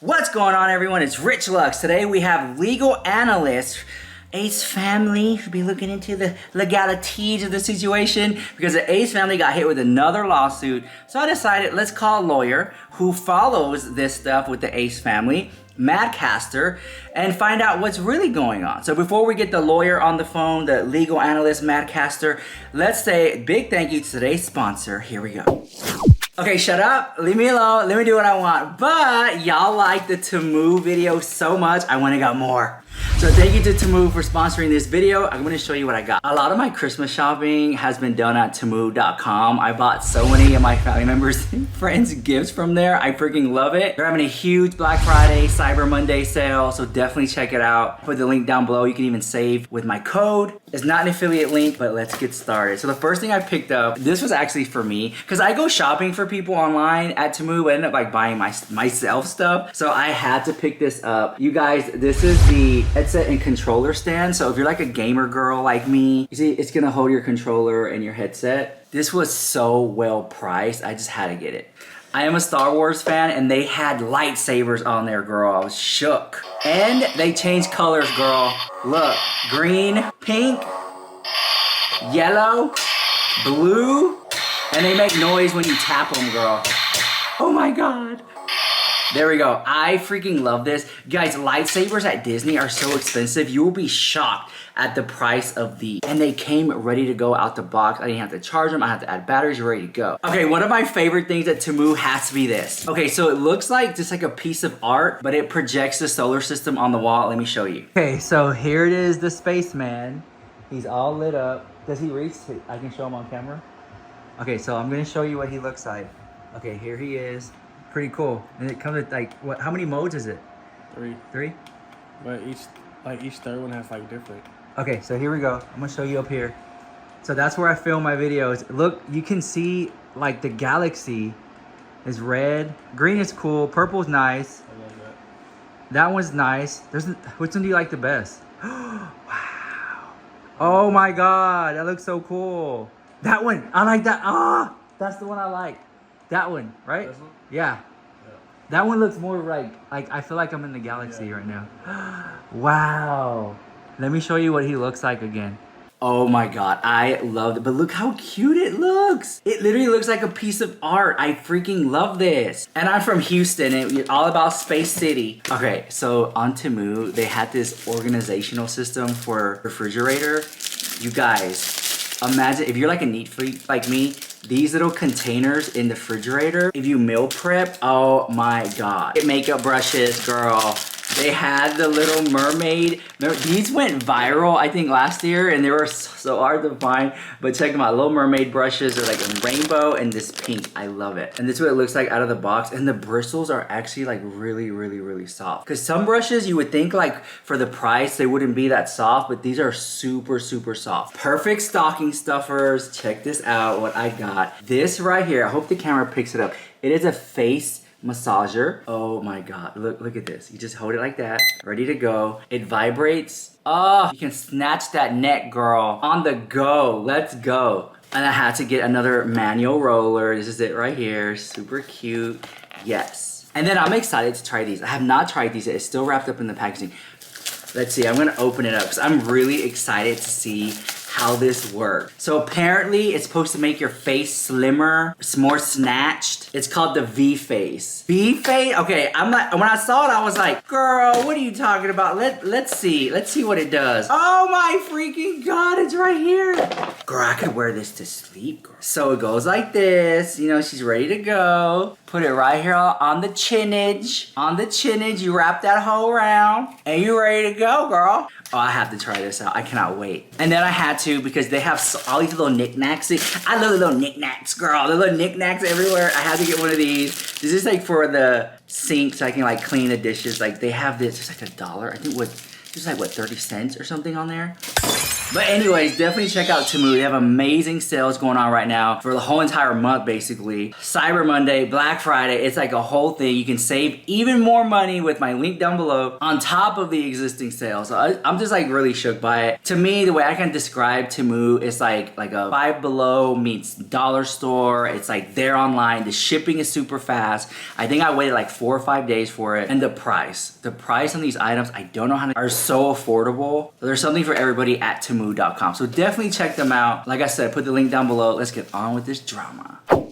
What's going on, everyone? It's Rich Lux. Today we have legal analyst Ace family should be looking into the legalities of the situation because the Ace family got hit with another lawsuit. So I decided let's call a lawyer who follows this stuff with the Ace family, Madcatster, and find out what's really going on. So before we get the lawyer on the phone, the legal analyst Madcatster, let's say big thank you to today's sponsor. Here we go. Okay, shut up, leave me alone, let me do what I want. But y'all like the Temu video so much, I went and got more. So thank you to Temu for sponsoring this video. I'm gonna show you what I got. A lot of my Christmas shopping has been done at Temu.com. I bought so many of my family members and friends gifts from there. I freaking love it. They're having a huge Black Friday, Cyber Monday sale, so definitely check it out. Put the link down below. You can even save with my code. It's not an affiliate link, but let's get started. So the first thing I picked up, this was actually for me, because I go shopping for people online at Temu, but I end up like buying myself stuff. So I had to pick this up. You guys, this is the headset and controller stand. So if you're like a gamer girl like me, you see it's gonna hold your controller and your headset. This was so well priced, I just had to get it. I am a Star Wars fan and they had lightsabers on there, girl. I was shook. And they changed colors, girl. Look, green, pink, yellow, blue, and they make noise when you tap them, girl. Oh my God. There we go. I freaking love this. Guys, lightsabers at Disney are so expensive. You will be shocked at the price of these. And they came ready to go out the box. I didn't have to charge them. I had to add batteries. You're ready to go. Okay, one of my favorite things at Temu has to be this. Okay, so it looks like just like a piece of art, but it projects the solar system on the wall. Let me show you. Okay, so here it is, the spaceman. He's all lit up. Does he reach? I can show him on camera. Okay, so I'm gonna show you what he looks like. Okay, here he is. Pretty cool. And it comes with like, what? How many modes is it? Three? But each third one has like different. Okay, so here we go. I'm gonna show you up here. So that's where I film my videos. Look, you can see like the galaxy is red. Green is cool. Purple's nice. I love that. That one's nice. Which one do you like the best? Wow. Oh my God, that looks so cool. That one, I like that. Ah, that's the one I like. That one, right? This one? Yeah. That one looks more like I feel like I'm in the galaxy right now. Wow. Let me show you what he looks like again. Oh my God, I love it. But look how cute it looks. It literally looks like a piece of art. I freaking love this. And I'm from Houston and it's all about Space City. Okay, so on Temu, they had this organizational system for refrigerator. You guys, imagine if you're like a neat freak like me, these little containers in the refrigerator, if you meal prep, oh my God. Makeup brushes, girl. They had the little mermaid. These went viral, I think, last year, and they were so hard to find. But check them out, little mermaid brushes. They're like a rainbow and this pink. I love it. And this is what it looks like out of the box. And the bristles are actually like really, really, really soft. Because some brushes, you would think like for the price, they wouldn't be that soft, but these are super, super soft. Perfect stocking stuffers. Check this out, what I got. This right here, I hope the camera picks it up. It is a face massager. Oh my God, look at this. You just hold it like that, ready to go. It vibrates. Oh, you can snatch that neck, girl. On the go, let's go. And I had to get another manual roller. This is it right here, super cute. Yes. And then I'm excited to try these. I have not tried these yet. It's still wrapped up in the packaging. Let's see, I'm gonna open it up because I'm really excited to see how this works. So apparently it's supposed to make your face slimmer, it's more snatched. It's called the V-Face. V-Face? Okay, I'm like, when I saw it, I was like, girl, what are you talking about? Let's see what it does. Oh my freaking God, it's right here. Girl, I could wear this to sleep, girl. So it goes like this, you know, she's ready to go. Put it right here on the chinage. On the chinage, you wrap that hoe around, and you're ready to go, girl. Oh, I have to try this out. I cannot wait. And then I had to because they have all these little knickknacks. I love the little knickknacks, girl. The little knickknacks everywhere. I had to get one of these. This is like for the sink so I can like clean the dishes. Like they have this, it's like $1. I think there's like what, 30 cents or something on there. But anyways, definitely check out Temu. They have amazing sales going on right now for the whole entire month, basically. Cyber Monday, Black Friday, it's like a whole thing. You can save even more money with my link down below on top of the existing sales. So I'm just like really shook by it. To me, the way I can describe Temu is like a Five Below meets dollar store. It's like they're online. The shipping is super fast. I think I waited like 4 or 5 days for it. And the price on these items, I don't know how to, are so affordable. There's something for everybody at Temu. So definitely check them out. Like I said, put the link down below. Let's get on with this drama. All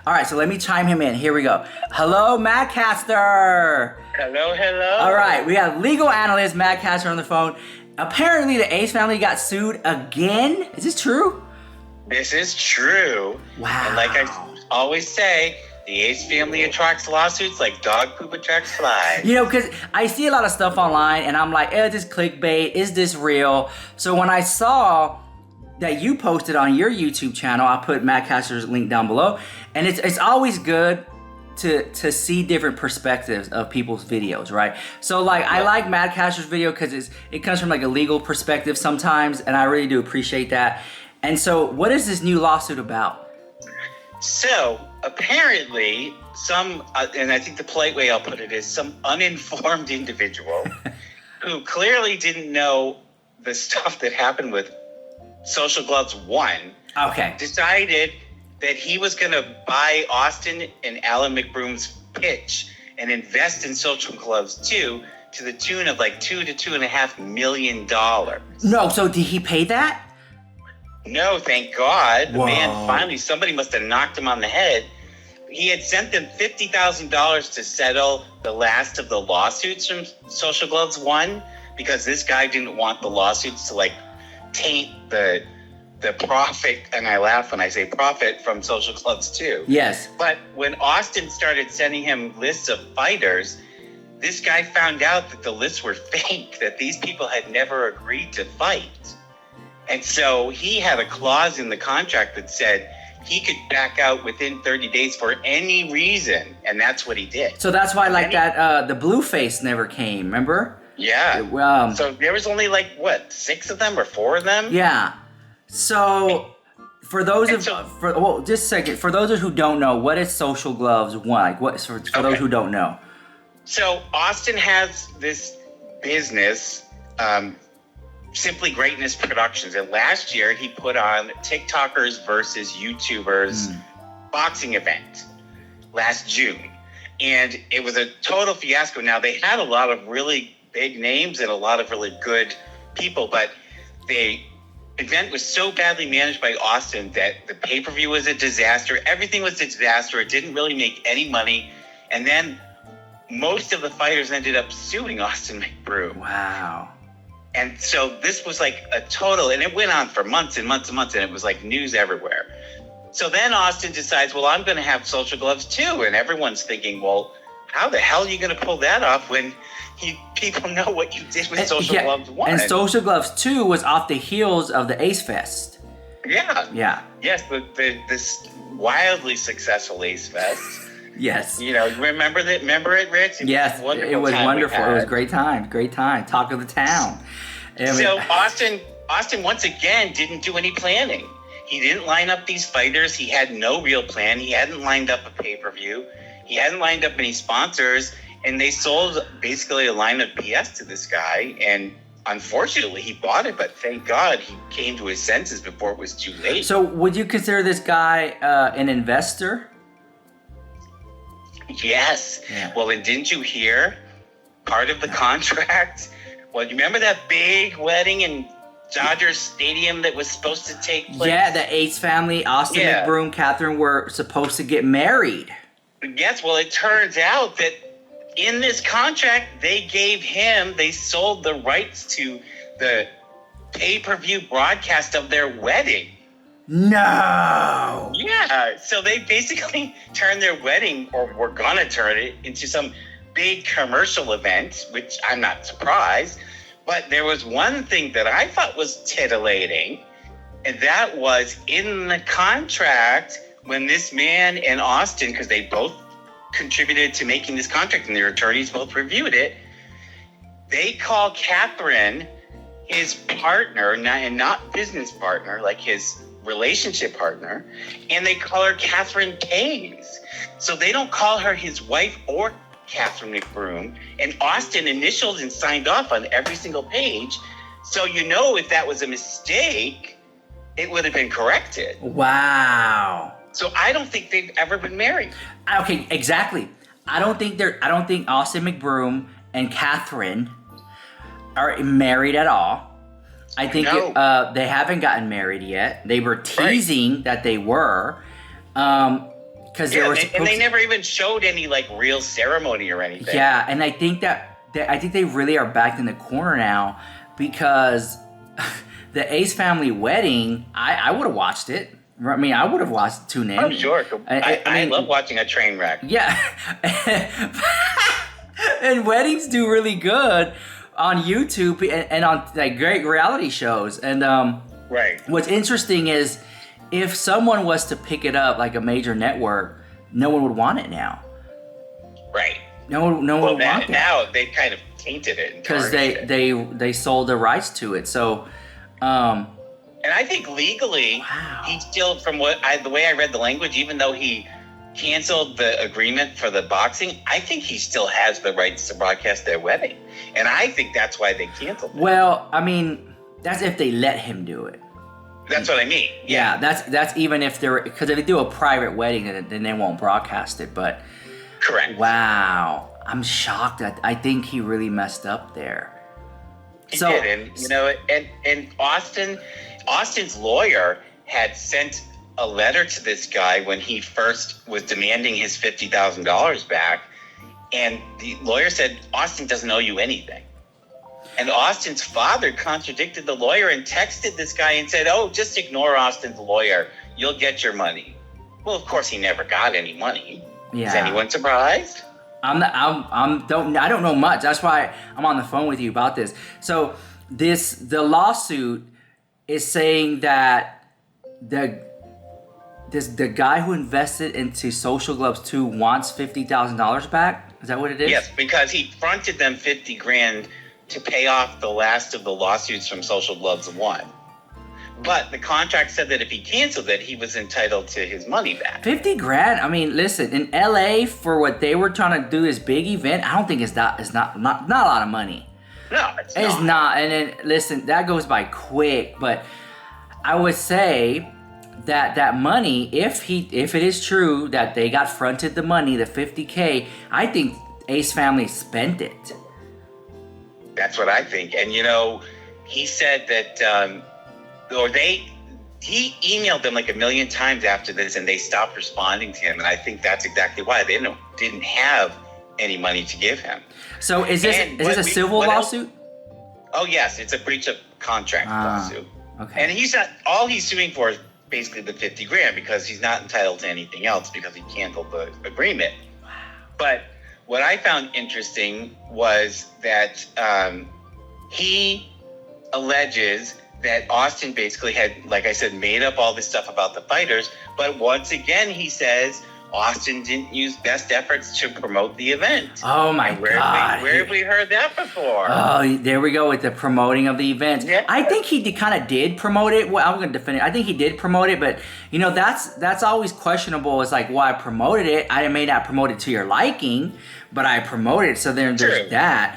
right, so let me chime him in. Here we go. Hello, madcatster. Hello, hello. All right, we have legal analyst madcatster on the phone. Apparently, the Ace family got sued again. Is this true? This is true. Wow. And like I always say, the Ace family attracts lawsuits like dog poop attracts flies. You know, because I see a lot of stuff online and I'm like, is this clickbait? Is this real? So when I saw that you posted on your YouTube channel, I put madcaster's link down below. And it's always good to see different perspectives of people's videos, right? So like, I like madcaster's video because it comes from like a legal perspective sometimes, and I really do appreciate that. And so what is this new lawsuit about? So apparently some, and I think the polite way I'll put it is some uninformed individual who clearly didn't know the stuff that happened with Social Gloves 1 decided that he was going to buy Austin and Alan McBroom's pitch and invest in Social Gloves 2 to the tune of like $2 to $2.5 million. No, so did he pay that? No, thank God. The Whoa. man finally, somebody must have knocked him on the head. He had sent them $50,000 to settle the last of the lawsuits from Social Gloves 1 because this guy didn't want the lawsuits to like taint the profit, and I laugh when I say profit, from Social Gloves 2. Yes. But when Austin started sending him lists of fighters, this guy found out that the lists were fake, that these people had never agreed to fight. And so he had a clause in the contract that said he could back out within 30 days for any reason, and that's what he did. So that's why like the Blueface never came, remember? Yeah. So there was only like, what, 6 of them or 4 of them? Yeah. So for those just a second, for those who don't know, what is Social Gloves 1? Like what for those who don't know? So Austin has this business, Simply Greatness Productions, and last year he put on TikTokers versus YouTubers boxing event last June, and it was a total fiasco. Now they had a lot of really big names and a lot of really good people, but the event was so badly managed by Austin that the pay-per-view was a disaster. Everything was a disaster. It didn't really make any money, and then most of the fighters ended up suing Austin McBroom. Wow. And so this was like a total, and it went on for months and months and months, and it was like news everywhere. So then Austin decides, well, I'm going to have Social Gloves 2, and everyone's thinking, well, how the hell are you going to pull that off when people know what you did with Social Gloves 1? And Social Gloves 2 was off the heels of the Ace Fest. Yeah. Yeah. Yes, this wildly successful Ace Fest. Yes. You know, remember it, Rich? Yes, it was wonderful. It was a great time. Great time. Talk of the town. So Austin once again didn't do any planning. He didn't line up these fighters. He had no real plan. He hadn't lined up a pay-per-view. He hadn't lined up any sponsors. And they sold basically a line of BS to this guy. And unfortunately, he bought it. But thank God he came to his senses before it was too late. So would you consider this guy an investor? Yes. Yeah. Well, and didn't you hear part of the contract? Well, you remember that big wedding in Dodger Stadium that was supposed to take place? Yeah, the Ace family, Austin McBroom, Catherine were supposed to get married. Yes, well, it turns out that in this contract, they sold the rights to the pay-per-view broadcast of their wedding. No! Yeah, so they basically turned their wedding, or were gonna turn it, into some big commercial event, which I'm not surprised. But there was one thing that I thought was titillating, and that was in the contract when this man and Austin, because they both contributed to making this contract and their attorneys both reviewed it, they call Catherine his partner, not business partner, like his relationship partner, and they call her Catherine Kays. So they don't call her his wife or Catherine McBroom. And Austin initialed and signed off on every single page. So if that was a mistake, it would have been corrected. Wow. So I don't think they've ever been married. Okay, exactly. I don't think Austin McBroom and Catherine are married at all. I think No. they haven't gotten married yet. They were teasing that they were, because and they never even showed any like real ceremony or anything. Yeah, and I think they really are backed in the corner now, because the Ace family wedding, I would have watched it. I mean, I would have tuned in. Oh, sure. I mean, love watching a train wreck. Yeah. And weddings do really good on YouTube and on like great reality shows. And Right. what's interesting is if someone was to pick it up like a major network, no one would want it now. Right. No one would want that. Now they kind of tainted it. Because they sold the rights to it. So and I think legally, he still, the way I read the language, even though he canceled the agreement for the boxing, I think he still has the rights to broadcast their wedding. And I think that's why they canceled it. Well, I mean, that's if they let him do it. That's what I mean. Yeah, that's even if because if they do a private wedding, then they won't broadcast it. But Correct. wow, I'm shocked. I think he really messed up there. He did, and Austin's lawyer had sent a letter to this guy when he first was demanding his $50,000 back, and the lawyer said, Austin doesn't owe you anything. And Austin's father contradicted the lawyer and texted this guy and said, oh, just ignore Austin's lawyer. You'll get your money. Well, of course, he never got any money. Yeah. Is anyone surprised? I don't know much. That's why I'm on the phone with you about this. So the lawsuit is saying that the guy who invested into Social Gloves 2 wants $50,000 back. Is that what it is? Yes, because he fronted them $50,000 to pay off the last of the lawsuits from Social Gloves 1. But the contract said that if he canceled it, he was entitled to his money back. $50,000. I mean, listen, in LA for what they were trying to do, this big event, I don't think it's not a lot of money. No, it's not. And then listen, that goes by quick. But I would say that money, if it is true that they got fronted the money, the $50K, I think Ace family spent it. That's what I think. And he said that, he emailed them like 1 million times after this, and they stopped responding to him. And I think that's exactly why they didn't have any money to give him. So is this a civil lawsuit? Oh yes, it's a breach of contract lawsuit. Okay. And all he's suing for is basically the $50,000 because he's not entitled to anything else because he canceled the agreement. Wow. But what I found interesting was that he alleges that Austin basically had, like I said, made up all this stuff about the fighters. But once again, he says Austin didn't use best efforts to promote the event. Oh my God. Where have we heard that before? Oh, there we go with the promoting of the event. Yeah. I think he kind of did promote it. Well, I'm going to defend it. I think he did promote it, but that's always questionable. It's like, well, I promoted it. I may not promote it to your liking, but I promoted it. So there's that.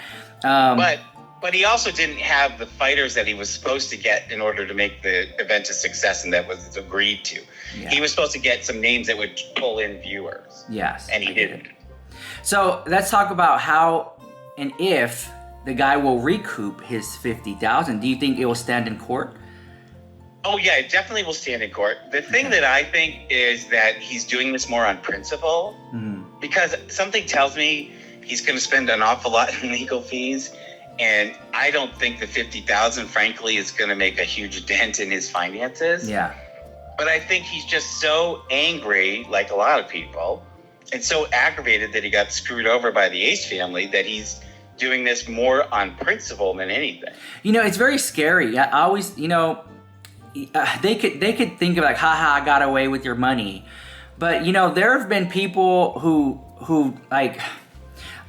But he also didn't have the fighters that he was supposed to get in order to make the event a success, and that was agreed to. Yeah. He was supposed to get some names that would pull in viewers. Yes. And he didn't. So let's talk about how and if the guy will recoup his $50,000. Do you think it will stand in court? Oh, yeah, it definitely will stand in court. The thing that I think is that he's doing this more on principle, because something tells me he's going to spend an awful lot in legal fees. And I don't think the $50,000, frankly, is going to make a huge dent in his finances. Yeah. But I think he's just so angry, like a lot of people, and so aggravated that he got screwed over by the Ace family that he's doing this more on principle than anything. It's very scary. I always, they could think of like, haha, I got away with your money. But, there have been people who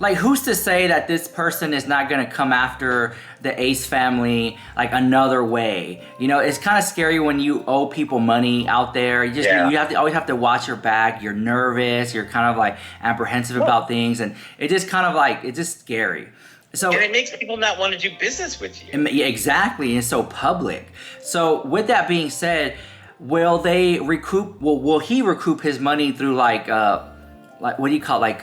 Like, who's to say that this person is not gonna come after the Ace family like another way? You know, it's kind of scary when you owe people money out there. You always have to watch your back. You're nervous. You're kind of like apprehensive about things, and it just kind of like it's just scary. So and it makes people not want to do business with you. Yeah, exactly. It's so public. So with that being said, will they recoup? Will he recoup his money through like what do you call it? Like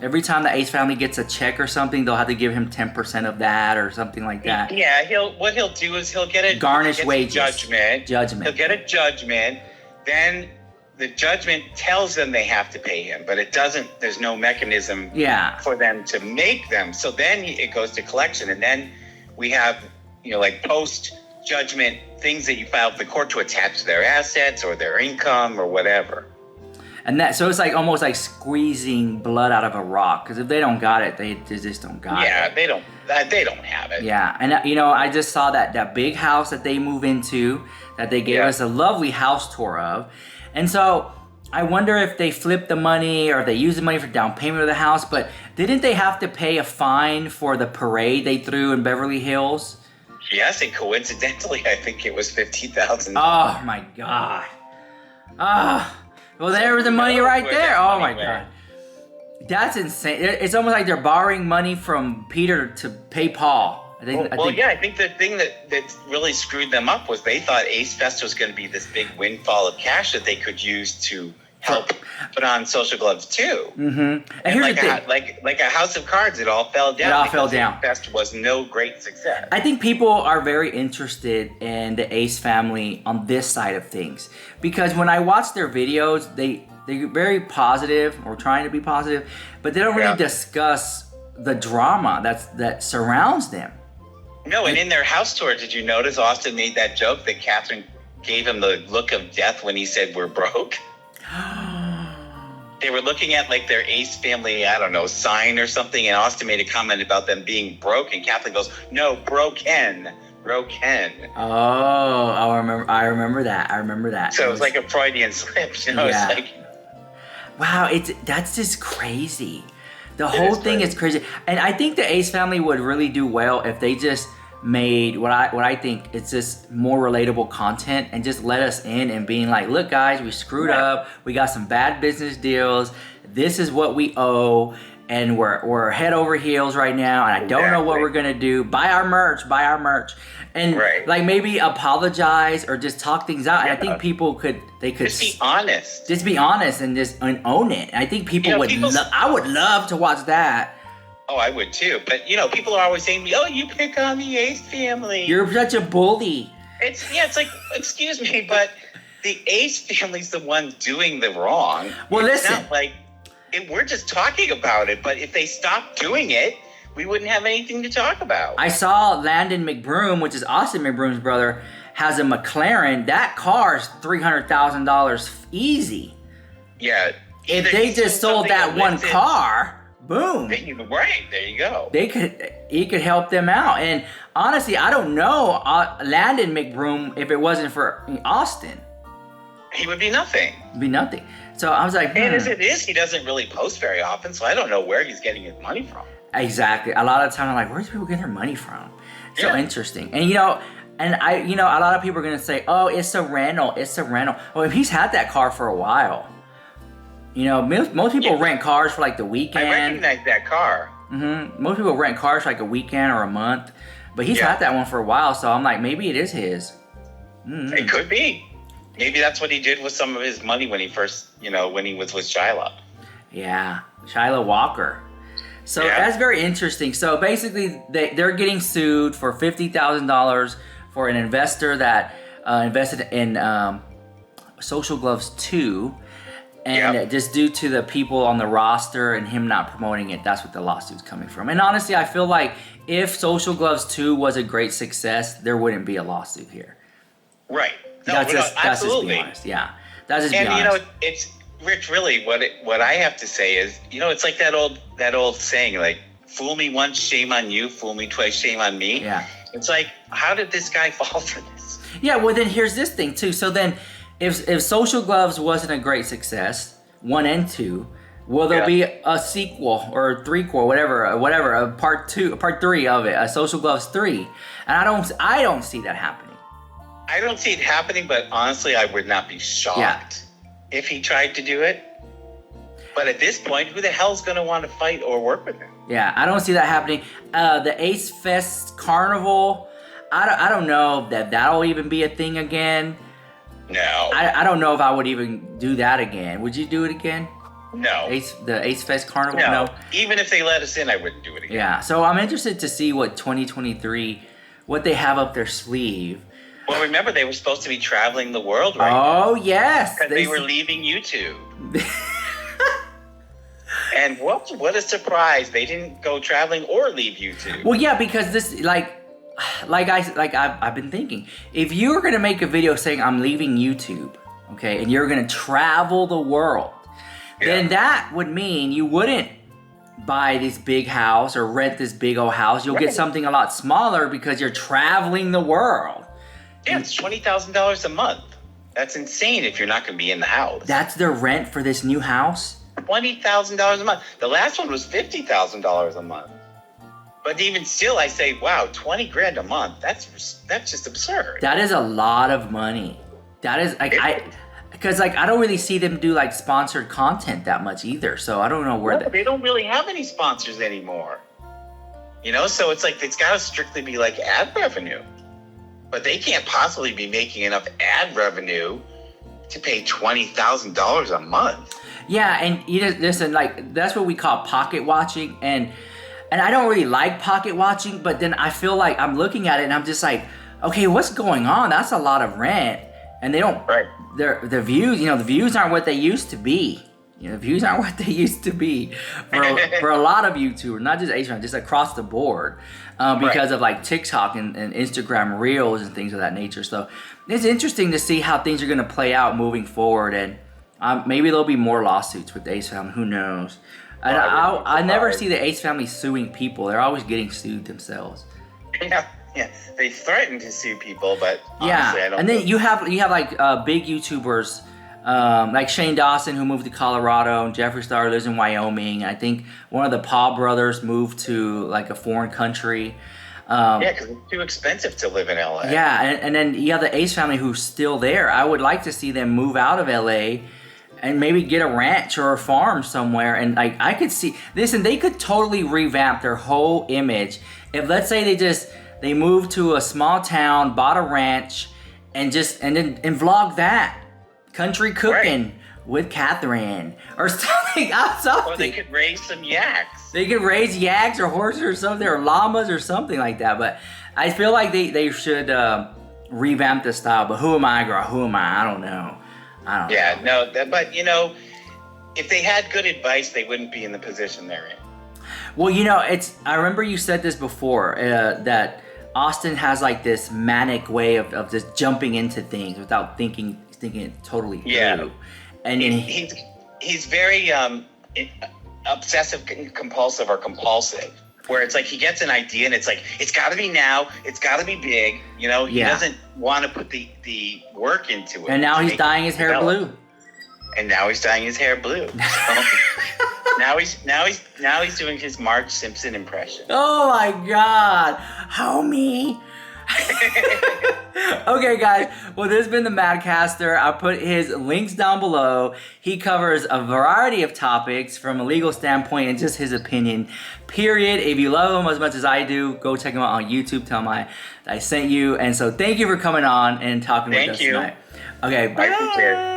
every time the Ace family gets a check or something, they'll have to give him 10% of that or something like that. Yeah, what he'll do is he'll get a garnish wages. Judgment. Judgment. He'll get a judgment. Then the judgment tells them they have to pay him, but it doesn't. There's no mechanism for them to make them. So then it goes to collection, and then we have like post judgment things that you file with the court to attach to their assets or their income or whatever. And so it's like almost like squeezing blood out of a rock, because if they don't got it, they just don't got it. Yeah, they don't have it. Yeah, and I just saw that big house that they move into, that they gave us a lovely house tour of, and so I wonder if they flipped the money or they used the money for down payment of the house. But didn't they have to pay a fine for the parade they threw in Beverly Hills? Yes, and coincidentally, I think it was $50,000. Oh my God! Well, there was the money right there. Oh my God. That's insane. It's almost like they're borrowing money from Peter to pay Paul. I think the thing that really screwed them up was they thought Ace Fest was going to be this big windfall of cash that they could use to help put on Social Gloves too. Mm-hmm. And here's like the thing. like a house of cards, it all fell down. It all fell down. Ace Fest was no great success. I think people are very interested in the Ace family on this side of things, because when I watch their videos, they're very positive or trying to be positive, but they don't really discuss the drama that surrounds them. No, and in their house tour, did you notice Austin made that joke that Catherine gave him the look of death when he said we're broke? They were looking at like their Ace family, I don't know, sign or something, and Austin made a comment about them being broke, and Kathleen goes, "No, broken." Oh, I remember that. So it was like a Freudian slip, It's like, wow, that's just crazy. The whole thing is crazy, and I think the Ace family would really do well if they just made what I think it's just more relatable content and just let us in and being like, look guys, we screwed up, we got some bad business deals, this is what we owe, and we're head over heels right now, and I don't know what we're gonna do. Buy our merch, and like maybe apologize or just talk things out. And I think people could just be honest, and just own it. And I think people would. I would love to watch that. Oh, I would too. But people are always saying to me, "Oh, you pick on the Ace family. You're such a bully." It's like, excuse me, but the Ace family's the one doing the wrong. Well, it's listen. Not like we're just talking about it, but if they stopped doing it, we wouldn't have anything to talk about. I saw Landon McBroom, which is Austin McBroom's brother, has a McLaren. That car's $300,000 easy. Yeah. If they just sold that one car, boom. Right, there you go. He could help them out. And honestly, I don't know Landon McBroom if it wasn't for Austin. He would be nothing. So I was like, And as it is, he doesn't really post very often, so I don't know where he's getting his money from. Exactly. A lot of the time I'm like, where's people getting their money from? So interesting. And a lot of people are gonna say, oh, it's a rental. Well, if he's had that car for a while, most people rent cars for like the weekend. I recognize that car. Mm-hmm. Most people rent cars for like a weekend or a month, but he's had that one for a while. So I'm like, maybe it is his. Mm-hmm. It could be. Maybe that's what he did with some of his money when he first, when he was with Shyla. Yeah, Shyla Walker. So that's very interesting. So basically, they're getting sued for $50,000 for an investor that invested in Social Gloves 2. And just due to the people on the roster and him not promoting it, that's what the lawsuit's coming from. And honestly, I feel like if Social Gloves 2 was a great success, there wouldn't be a lawsuit here. Right. No, that's just absolutely. Be honest. Yeah. That's just be honest. And it's Rich, really what I have to say is, it's like that old saying, like, fool me once, shame on you, fool me twice, shame on me. Yeah. It's like, how did this guy fall for this? Yeah, well then here's this thing too. So then if Social Gloves wasn't a great success, 1 and 2, Will there be a sequel or a threequel, whatever, a part 3 of it, a Social Gloves 3? And I don't see that happening. I don't see it happening, but honestly, I would not be shocked if he tried to do it. But at this point, who the hell's going to want to fight or work with him? Yeah, I don't see that happening. The Ace Fest Carnival, I don't know if that'll even be a thing again. No. I don't know if I would even do that again. Would you do it again? No. The Ace Fest Carnival? No. Even if they let us in, I wouldn't do it again. Yeah, so I'm interested to see what 2023, what they have up their sleeve. Well, remember, they were supposed to be traveling the world right now. Yes. Because they were leaving YouTube. And what a surprise. They didn't go traveling or leave YouTube. Well, yeah, because this, I've been thinking, if you're going to make a video saying I'm leaving YouTube, okay, and you're going to travel the world, then that would mean you wouldn't buy this big house or rent this big old house. You'll get something a lot smaller because you're traveling the world. Yeah, it's $20,000 a month. That's insane if you're not going to be in the house. That's their rent for this new house? $20,000 a month. The last one was $50,000 a month. But even still, I say, wow, 20 grand a month. That's just absurd. That is a lot of money. That is because I don't really see them do like sponsored content that much either. So I don't know where they don't really have any sponsors anymore. You know, so it's like it's got to strictly be like ad revenue. But they can't possibly be making enough ad revenue to pay $20,000 a month. Yeah, and you just listen, like that's what we call pocket watching, and I don't really like pocket watching, but then I feel like I'm looking at it and I'm just like, okay, what's going on? That's a lot of rent, and they don't. Right. The views, the views aren't what they used to be. The views aren't what they used to be for a lot of YouTubers, not just Asian, just across the board, because of like TikTok and Instagram Reels and things of that nature. So it's interesting to see how things are going to play out moving forward, and maybe there'll be more lawsuits with the Ace family. Who knows? And I never see the Ace family suing people. They're always getting sued themselves. Yeah, they threaten to sue people, but honestly, I don't. And then you have like big YouTubers. Like Shane Dawson, who moved to Colorado, and Jeffree Star lives in Wyoming. I think one of the Paul brothers moved to like a foreign country. Because it's too expensive to live in LA. Yeah, and then you have the Ace family who's still there. I would like to see them move out of LA and maybe get a ranch or a farm somewhere. And like I could see, listen, they could totally revamp their whole image if, let's say, they moved to a small town, bought a ranch, and then vlog that. Country cooking with Catherine or something. Or they could raise some yaks. They could raise yaks or horses or something, or llamas or something like that. But I feel like they should revamp the style. But who am I, girl? Who am I? I don't know. But if they had good advice, they wouldn't be in the position they're in. Well, I remember you said this before, that Austin has like this manic way of just jumping into things without thinking it totally through. Yeah. And he's very obsessive compulsive or compulsive, where it's like he gets an idea and it's like, it's got to be now, it's got to be big. He doesn't want to put the work into it. And now he's dyeing his hair blue. And now he's dyeing his hair blue. So now he's doing his Marge Simpson impression. Oh my God, homie. Okay, guys. Well, this has been the Madcaster. I'll put his links down below. He covers a variety of topics from a legal standpoint and just his opinion, period. If you love him as much as I do, go check him out on YouTube. Tell him I sent you. And so thank you for coming on and talking with us tonight. Okay, bye.